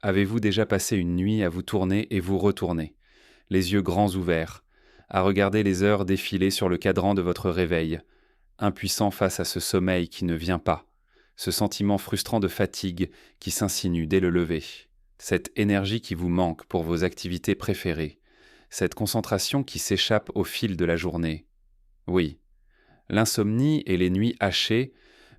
Avez-vous déjà passé une nuit à vous tourner et vous retourner, les yeux grands ouverts, à regarder les heures défiler sur le cadran de votre réveil, impuissant face à ce sommeil qui ne vient pas, ce sentiment frustrant de fatigue qui s'insinue dès le lever, cette énergie qui vous manque pour vos activités préférées, cette concentration qui s'échappe au fil de la journée? Oui, l'insomnie et les nuits hachées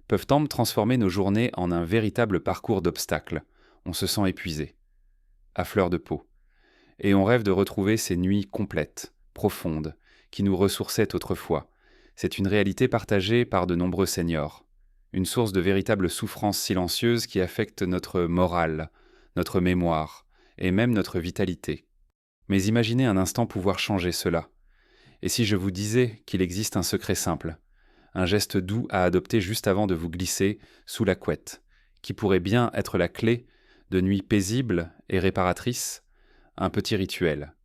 peuvent transformer nos journées en un véritable parcours d'obstacles. On se sent épuisé, à fleur de peau, et on rêve de retrouver ces nuits complètes, profondes, qui nous ressourçaient autrefois. C'est une réalité partagée par de nombreux seniors, une source de véritable souffrance silencieuse qui affecte notre morale, notre mémoire, et même notre vitalité. Mais imaginez un instant pouvoir changer cela. Et si je vous disais qu'il existe un secret simple, un geste doux à adopter juste avant de vous glisser sous la couette, qui pourrait bien être la clé de nuits paisibles et réparatrices, un petit rituel,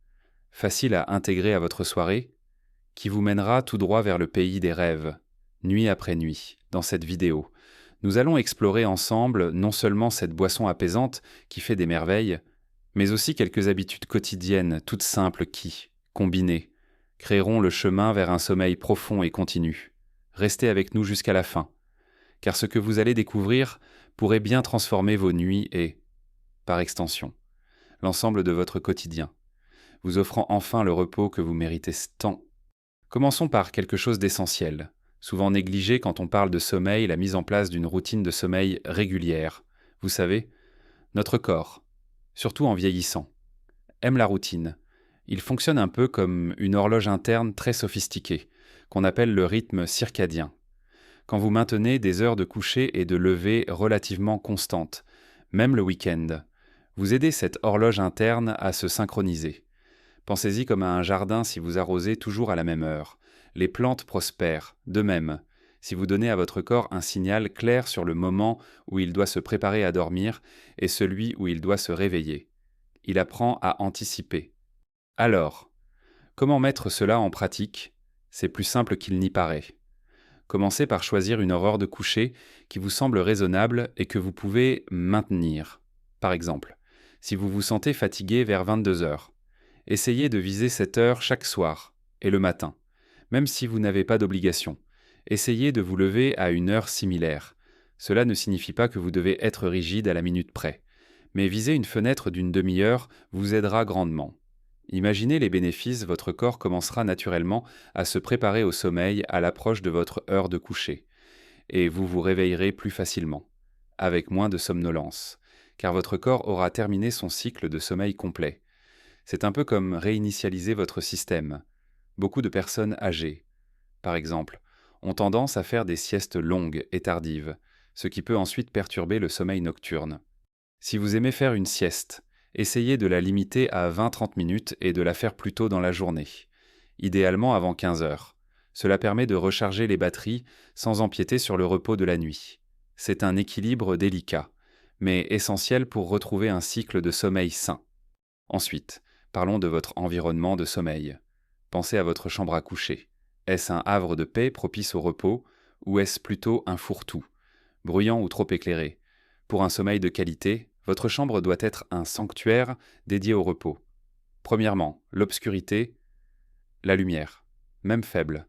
facile à intégrer à votre soirée, qui vous mènera tout droit vers le pays des rêves, nuit après nuit, dans cette vidéo. Nous allons explorer ensemble non seulement cette boisson apaisante qui fait des merveilles, mais aussi quelques habitudes quotidiennes toutes simples qui, combinées, créeront le chemin vers un sommeil profond et continu. Restez avec nous jusqu'à la fin, car ce que vous allez découvrir pourrait bien transformer vos nuits et, par extension, l'ensemble de votre quotidien, vous offrant enfin le repos que vous méritez tant. Commençons par quelque chose d'essentiel, souvent négligé quand on parle de sommeil, la mise en place d'une routine de sommeil régulière. Vous savez, notre corps, surtout en vieillissant, aime la routine. Il fonctionne un peu comme une horloge interne très sophistiquée, qu'on appelle le rythme circadien. Quand vous maintenez des heures de coucher et de lever relativement constantes, même le week-end, vous aidez cette horloge interne à se synchroniser. Pensez-y comme à un jardin si vous arrosez toujours à la même heure. Les plantes prospèrent, de même, si vous donnez à votre corps un signal clair sur le moment où il doit se préparer à dormir et celui où il doit se réveiller. Il apprend à anticiper. Alors, comment mettre cela en pratique? C'est plus simple qu'il n'y paraît. Commencez par choisir une heure de coucher qui vous semble raisonnable et que vous pouvez maintenir. Par exemple, si vous vous sentez fatigué vers 22 heures, essayez de viser cette heure chaque soir et le matin. Même si vous n'avez pas d'obligation, essayez de vous lever à une heure similaire. Cela ne signifie pas que vous devez être rigide à la minute près, mais viser une fenêtre d'une demi-heure vous aidera grandement. Imaginez les bénéfices, votre corps commencera naturellement à se préparer au sommeil à l'approche de votre heure de coucher, et vous vous réveillerez plus facilement, avec moins de somnolence, car votre corps aura terminé son cycle de sommeil complet. C'est un peu comme réinitialiser votre système. Beaucoup de personnes âgées, par exemple, ont tendance à faire des siestes longues et tardives, ce qui peut ensuite perturber le sommeil nocturne. Si vous aimez faire une sieste, essayez de la limiter à 20-30 minutes et de la faire plus tôt dans la journée, idéalement avant 15 heures. Cela permet de recharger les batteries sans empiéter sur le repos de la nuit. C'est un équilibre délicat, mais essentiel pour retrouver un cycle de sommeil sain. Ensuite, parlons de votre environnement de sommeil. Pensez à votre chambre à coucher. Est-ce un havre de paix propice au repos, ou est-ce plutôt un fourre-tout, bruyant ou trop éclairé? Pour un sommeil de qualité, votre chambre doit être un sanctuaire dédié au repos. Premièrement, l'obscurité, la lumière, même faible,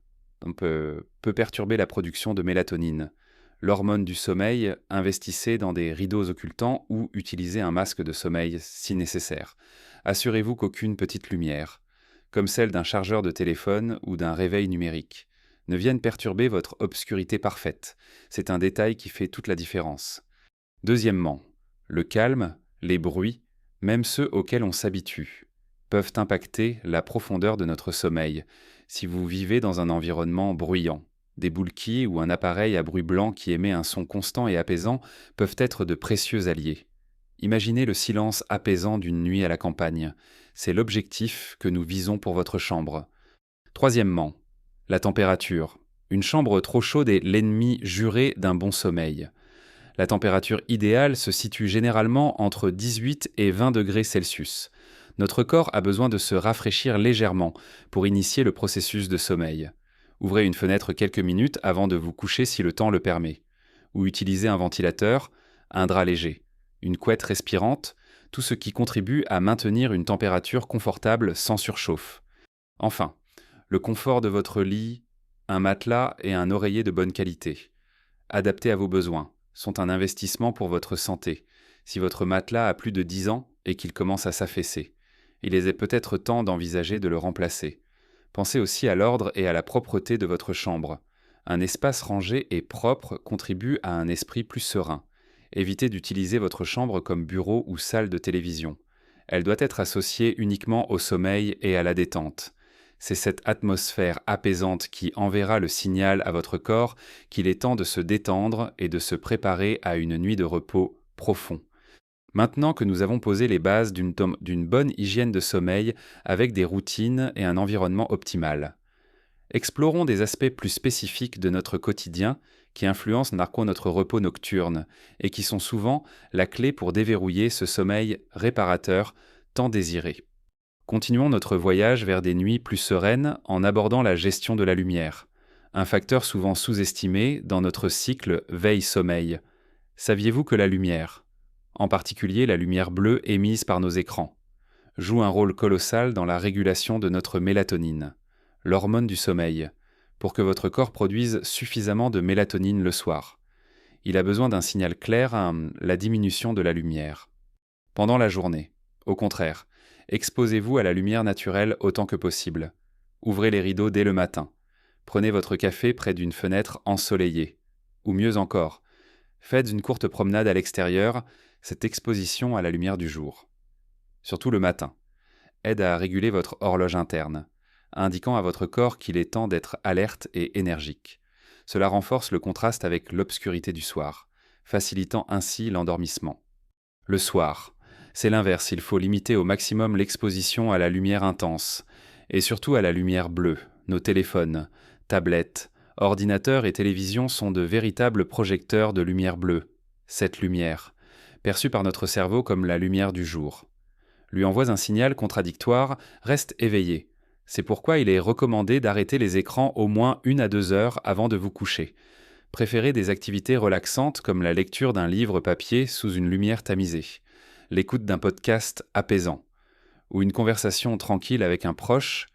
peut perturber la production de mélatonine. L'hormone du sommeil, investissez dans des rideaux occultants ou utilisez un masque de sommeil si nécessaire. Assurez-vous qu'aucune petite lumière, comme celle d'un chargeur de téléphone ou d'un réveil numérique, ne vienne perturber votre obscurité parfaite. C'est un détail qui fait toute la différence. Deuxièmement, le calme, les bruits, même ceux auxquels on s'habitue, peuvent impacter la profondeur de notre sommeil si vous vivez dans un environnement bruyant. Des bulkis ou un appareil à bruit blanc qui émet un son constant et apaisant peuvent être de précieux alliés. Imaginez le silence apaisant d'une nuit à la campagne. C'est l'objectif que nous visons pour votre chambre. Troisièmement, la température. Une chambre trop chaude est l'ennemi juré d'un bon sommeil. La température idéale se situe généralement entre 18 et 20 degrés Celsius. Notre corps a besoin de se rafraîchir légèrement pour initier le processus de sommeil. Ouvrez une fenêtre quelques minutes avant de vous coucher si le temps le permet. Ou utilisez un ventilateur, un drap léger, une couette respirante, tout ce qui contribue à maintenir une température confortable sans surchauffe. Enfin, le confort de votre lit, un matelas et un oreiller de bonne qualité, adaptés à vos besoins, sont un investissement pour votre santé. Si votre matelas a plus de 10 ans et qu'il commence à s'affaisser, il est peut-être temps d'envisager de le remplacer. Pensez aussi à l'ordre et à la propreté de votre chambre. Un espace rangé et propre contribue à un esprit plus serein. Évitez d'utiliser votre chambre comme bureau ou salle de télévision. Elle doit être associée uniquement au sommeil et à la détente. C'est cette atmosphère apaisante qui enverra le signal à votre corps qu'il est temps de se détendre et de se préparer à une nuit de repos profond. Maintenant que nous avons posé les bases d'une bonne hygiène de sommeil avec des routines et un environnement optimal, explorons des aspects plus spécifiques de notre quotidien qui influencent notre repos nocturne et qui sont souvent la clé pour déverrouiller ce sommeil réparateur tant désiré. Continuons notre voyage vers des nuits plus sereines en abordant la gestion de la lumière, un facteur souvent sous-estimé dans notre cycle veille-sommeil. Saviez-vous que la lumière, en particulier la lumière bleue émise par nos écrans, joue un rôle colossal dans la régulation de notre mélatonine, l'hormone du sommeil, pour que votre corps produise suffisamment de mélatonine le soir. Il a besoin d'un signal clair à la diminution de la lumière. Pendant la journée, au contraire, exposez-vous à la lumière naturelle autant que possible. Ouvrez les rideaux dès le matin. Prenez votre café près d'une fenêtre ensoleillée. Ou mieux encore, faites une courte promenade à l'extérieur, cette exposition à la lumière du jour. Surtout le matin, aide à réguler votre horloge interne, indiquant à votre corps qu'il est temps d'être alerte et énergique. Cela renforce le contraste avec l'obscurité du soir, facilitant ainsi l'endormissement. Le soir, c'est l'inverse, il faut limiter au maximum l'exposition à la lumière intense, et surtout à la lumière bleue. Nos téléphones, tablettes, ordinateurs et télévisions sont de véritables projecteurs de lumière bleue. Cette lumière, perçue par notre cerveau comme la lumière du jour, lui envoie un signal contradictoire, reste éveillé. C'est pourquoi il est recommandé d'arrêter les écrans au moins 1 à 2 heures avant de vous coucher. Préférez des activités relaxantes comme la lecture d'un livre papier sous une lumière tamisée, l'écoute d'un podcast apaisant, ou une conversation tranquille avec un proche,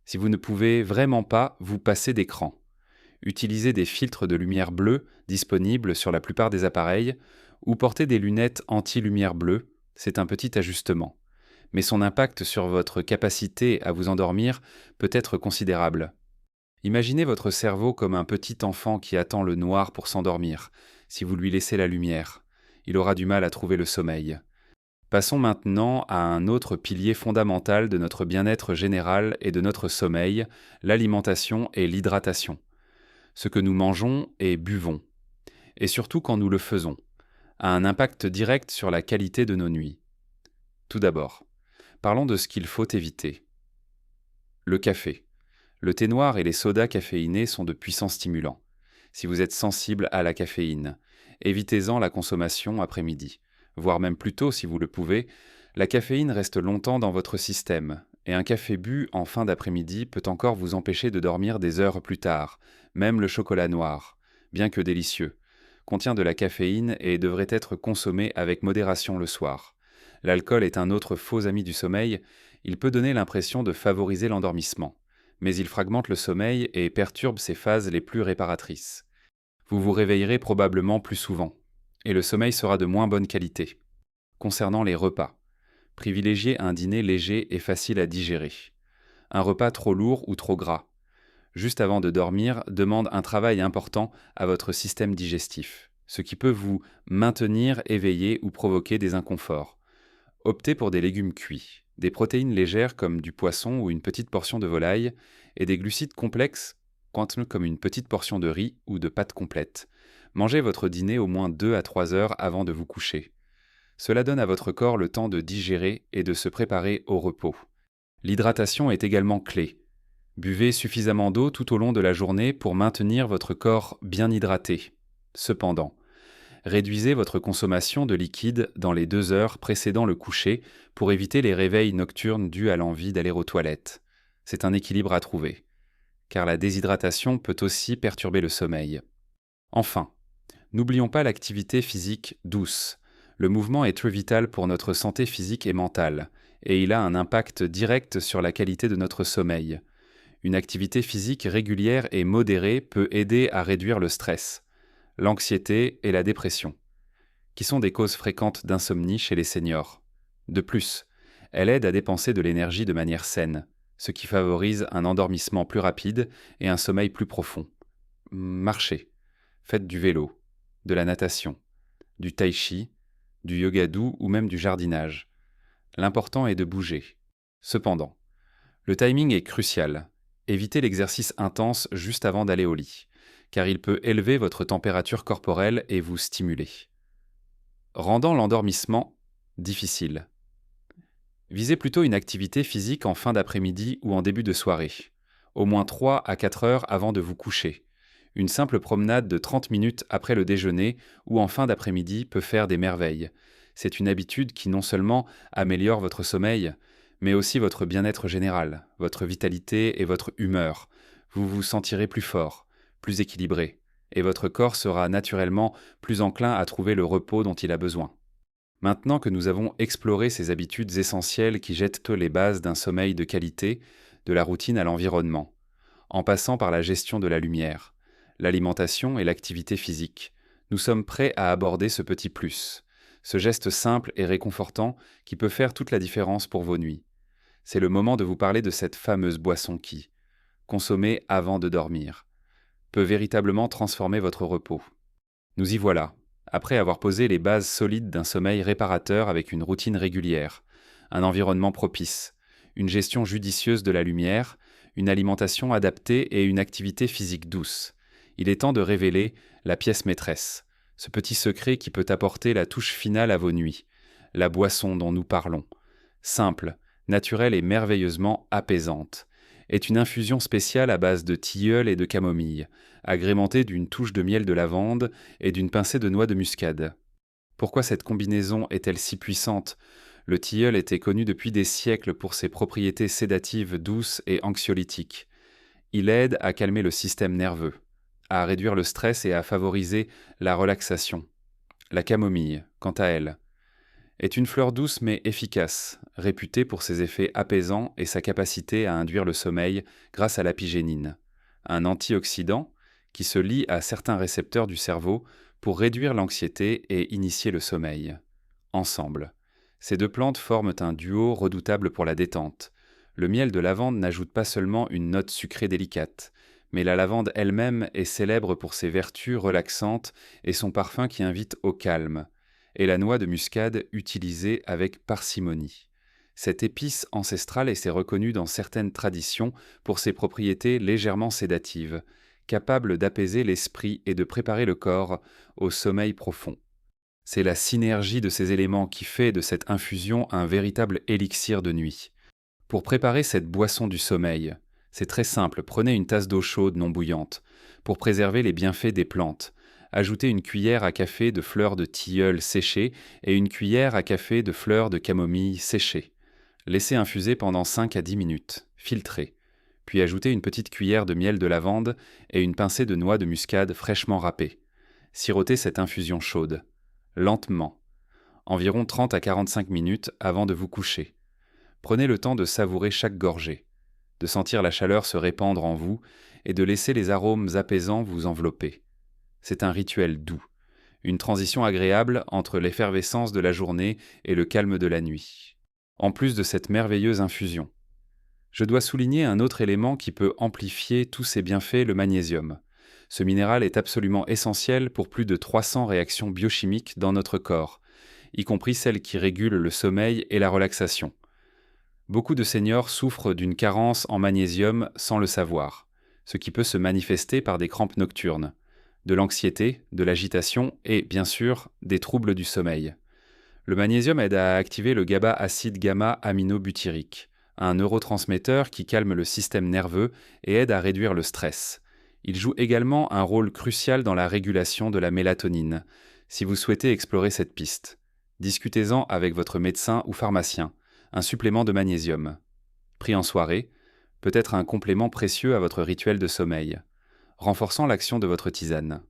si vous ne pouvez vraiment pas vous passer d'écran. Utilisez des filtres de lumière bleue disponibles sur la plupart des appareils, ou portez des lunettes anti-lumière bleue, c'est un petit ajustement. Mais son impact sur votre capacité à vous endormir peut être considérable. Imaginez votre cerveau comme un petit enfant qui attend le noir pour s'endormir. Si vous lui laissez la lumière, il aura du mal à trouver le sommeil. Passons maintenant à un autre pilier fondamental de notre bien-être général et de notre sommeil, l'alimentation et l'hydratation. Ce que nous mangeons et buvons, et surtout quand nous le faisons, a un impact direct sur la qualité de nos nuits. Tout d'abord, parlons de ce qu'il faut éviter. Le café. Le thé noir et les sodas caféinés sont de puissants stimulants. Si vous êtes sensible à la caféine, évitez-en la consommation après-midi. Voire même plus tôt si vous le pouvez, la caféine reste longtemps dans votre système, et un café bu en fin d'après-midi peut encore vous empêcher de dormir des heures plus tard. Même le chocolat noir, bien que délicieux, contient de la caféine et devrait être consommé avec modération le soir. L'alcool est un autre faux ami du sommeil, il peut donner l'impression de favoriser l'endormissement, mais il fragmente le sommeil et perturbe ses phases les plus réparatrices. Vous vous réveillerez probablement plus souvent, et le sommeil sera de moins bonne qualité. Concernant les repas, privilégiez un dîner léger et facile à digérer. Un repas trop lourd ou trop gras, juste avant de dormir, demande un travail important à votre système digestif, ce qui peut vous maintenir éveillé ou provoquer des inconforts. Optez pour des légumes cuits, des protéines légères comme du poisson ou une petite portion de volaille, et des glucides complexes comme une petite portion de riz ou de pâtes complètes. Mangez votre dîner au moins 2 à 3 heures avant de vous coucher. Cela donne à votre corps le temps de digérer et de se préparer au repos. L'hydratation est également clé. Buvez suffisamment d'eau tout au long de la journée pour maintenir votre corps bien hydraté. Cependant, réduisez votre consommation de liquide dans les 2 heures précédant le coucher pour éviter les réveils nocturnes dus à l'envie d'aller aux toilettes. C'est un équilibre à trouver, car la déshydratation peut aussi perturber le sommeil. Enfin, n'oublions pas l'activité physique douce. Le mouvement est très vital pour notre santé physique et mentale, et il a un impact direct sur la qualité de notre sommeil. Une activité physique régulière et modérée peut aider à réduire le stress, l'anxiété et la dépression, qui sont des causes fréquentes d'insomnie chez les seniors. De plus, elle aide à dépenser de l'énergie de manière saine, ce qui favorise un endormissement plus rapide et un sommeil plus profond. Marchez, faites du vélo, de la natation, du tai chi, du yoga doux ou même du jardinage. L'important est de bouger. Cependant, le timing est crucial. Évitez l'exercice intense juste avant d'aller au lit, car il peut élever votre température corporelle et vous stimuler, rendant l'endormissement difficile. Visez plutôt une activité physique en fin d'après-midi ou en début de soirée, au moins 3 à 4 heures avant de vous coucher. Une simple promenade de 30 minutes après le déjeuner ou en fin d'après-midi peut faire des merveilles. C'est une habitude qui non seulement améliore votre sommeil, mais aussi votre bien-être général, votre vitalité et votre humeur. Vous vous sentirez plus fort, plus équilibré, et votre corps sera naturellement plus enclin à trouver le repos dont il a besoin. Maintenant que nous avons exploré ces habitudes essentielles qui jettent les bases d'un sommeil de qualité, de la routine à l'environnement, en passant par la gestion de la lumière, l'alimentation et l'activité physique, nous sommes prêts à aborder ce petit plus, ce geste simple et réconfortant qui peut faire toute la différence pour vos nuits. C'est le moment de vous parler de cette fameuse boisson qui, consommée avant de dormir, peut véritablement transformer votre repos. Nous y voilà, après avoir posé les bases solides d'un sommeil réparateur avec une routine régulière, un environnement propice, une gestion judicieuse de la lumière, une alimentation adaptée et une activité physique douce. Il est temps de révéler la pièce maîtresse, ce petit secret qui peut apporter la touche finale à vos nuits, la boisson dont nous parlons. Simple, naturelle et merveilleusement apaisante, est une infusion spéciale à base de tilleul et de camomille, agrémentée d'une touche de miel de lavande et d'une pincée de noix de muscade. Pourquoi cette combinaison est-elle si puissante ? Le tilleul était connu depuis des siècles pour ses propriétés sédatives douces et anxiolytiques. Il aide à calmer le système nerveux, à réduire le stress et à favoriser la relaxation. La camomille, quant à elle, est une fleur douce mais efficace, réputée pour ses effets apaisants et sa capacité à induire le sommeil grâce à l'apigénine, un antioxydant qui se lie à certains récepteurs du cerveau pour réduire l'anxiété et initier le sommeil. Ensemble, ces deux plantes forment un duo redoutable pour la détente. Le miel de lavande n'ajoute pas seulement une note sucrée délicate, mais la lavande elle-même est célèbre pour ses vertus relaxantes et son parfum qui invite au calme, et la noix de muscade utilisée avec parcimonie. Cette épice ancestrale est reconnue dans certaines traditions pour ses propriétés légèrement sédatives, capables d'apaiser l'esprit et de préparer le corps au sommeil profond. C'est la synergie de ces éléments qui fait de cette infusion un véritable élixir de nuit. Pour préparer cette boisson du sommeil, c'est très simple, prenez une tasse d'eau chaude non bouillante. Pour préserver les bienfaits des plantes, ajoutez une cuillère à café de fleurs de tilleul séchées et une cuillère à café de fleurs de camomille séchées. Laissez infuser pendant 5 à 10 minutes, filtrez. Puis ajoutez une petite cuillère de miel de lavande et une pincée de noix de muscade fraîchement râpée. Sirotez cette infusion chaude, lentement, environ 30 à 45 minutes avant de vous coucher. Prenez le temps de savourer chaque gorgée, de sentir la chaleur se répandre en vous et de laisser les arômes apaisants vous envelopper. C'est un rituel doux, une transition agréable entre l'effervescence de la journée et le calme de la nuit. En plus de cette merveilleuse infusion, je dois souligner un autre élément qui peut amplifier tous ces bienfaits, le magnésium. Ce minéral est absolument essentiel pour plus de 300 réactions biochimiques dans notre corps, y compris celles qui régulent le sommeil et la relaxation. Beaucoup de seniors souffrent d'une carence en magnésium sans le savoir, ce qui peut se manifester par des crampes nocturnes, de l'anxiété, de l'agitation et, bien sûr, des troubles du sommeil. Le magnésium aide à activer le GABA acide gamma-aminobutyrique, un neurotransmetteur qui calme le système nerveux et aide à réduire le stress. Il joue également un rôle crucial dans la régulation de la mélatonine. Si vous souhaitez explorer cette piste, discutez-en avec votre médecin ou pharmacien. Un supplément de magnésium, pris en soirée, peut être un complément précieux à votre rituel de sommeil, renforçant l'action de votre tisane.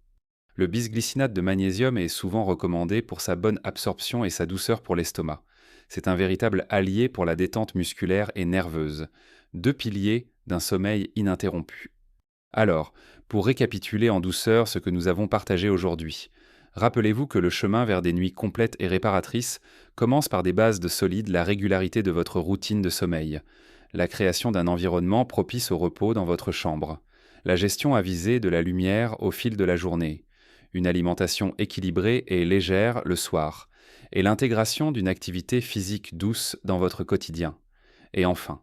Le bisglycinate de magnésium est souvent recommandé pour sa bonne absorption et sa douceur pour l'estomac. C'est un véritable allié pour la détente musculaire et nerveuse, deux piliers d'un sommeil ininterrompu. Alors, pour récapituler en douceur ce que nous avons partagé aujourd'hui, rappelez-vous que le chemin vers des nuits complètes et réparatrices commence par des bases de solides, la régularité de votre routine de sommeil, la création d'un environnement propice au repos dans votre chambre, la gestion avisée de la lumière au fil de la journée, une alimentation équilibrée et légère le soir, et l'intégration d'une activité physique douce dans votre quotidien. Et enfin,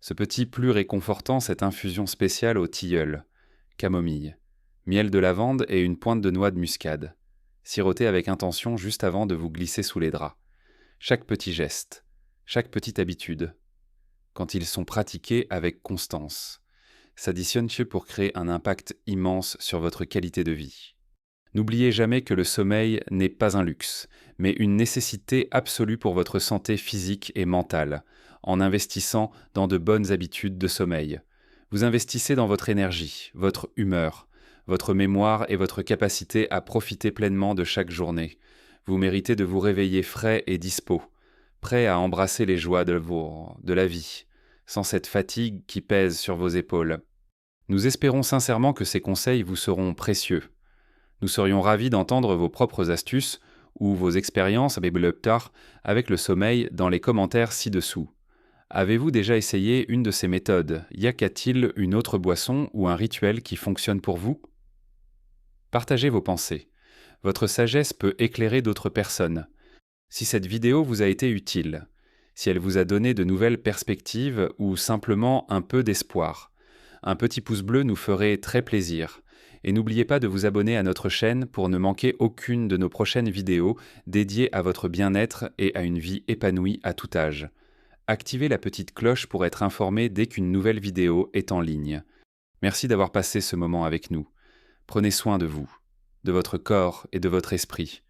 ce petit plus réconfortant, cette infusion spéciale au tilleul, camomille, miel de lavande et une pointe de noix de muscade, sirotée avec intention juste avant de vous glisser sous les draps. Chaque petit geste, chaque petite habitude, quand ils sont pratiqués avec constance, s'additionnent pour créer un impact immense sur votre qualité de vie. N'oubliez jamais que le sommeil n'est pas un luxe, mais une nécessité absolue pour votre santé physique et mentale, en investissant dans de bonnes habitudes de sommeil. Vous investissez dans votre énergie, votre humeur, votre mémoire et votre capacité à profiter pleinement de chaque journée. Vous méritez de vous réveiller frais et dispos, prêt à embrasser les joies de la vie, sans cette fatigue qui pèse sur vos épaules. Nous espérons sincèrement que ces conseils vous seront précieux. Nous serions ravis d'entendre vos propres astuces ou vos expériences avec le sommeil dans les commentaires ci-dessous. Avez-vous déjà essayé une de ces méthodes? Y a-t-il une autre boisson ou un rituel qui fonctionne pour vous? Partagez vos pensées. Votre sagesse peut éclairer d'autres personnes. Si cette vidéo vous a été utile, si elle vous a donné de nouvelles perspectives ou simplement un peu d'espoir, un petit pouce bleu nous ferait très plaisir. Et n'oubliez pas de vous abonner à notre chaîne pour ne manquer aucune de nos prochaines vidéos dédiées à votre bien-être et à une vie épanouie à tout âge. Activez la petite cloche pour être informé dès qu'une nouvelle vidéo est en ligne. Merci d'avoir passé ce moment avec nous. Prenez soin de vous, de votre corps et de votre esprit.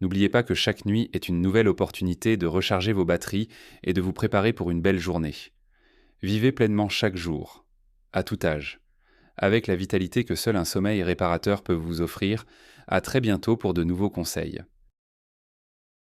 N'oubliez pas que chaque nuit est une nouvelle opportunité de recharger vos batteries et de vous préparer pour une belle journée. Vivez pleinement chaque jour, à tout âge. Avec la vitalité que seul un sommeil réparateur peut vous offrir. À très bientôt pour de nouveaux conseils.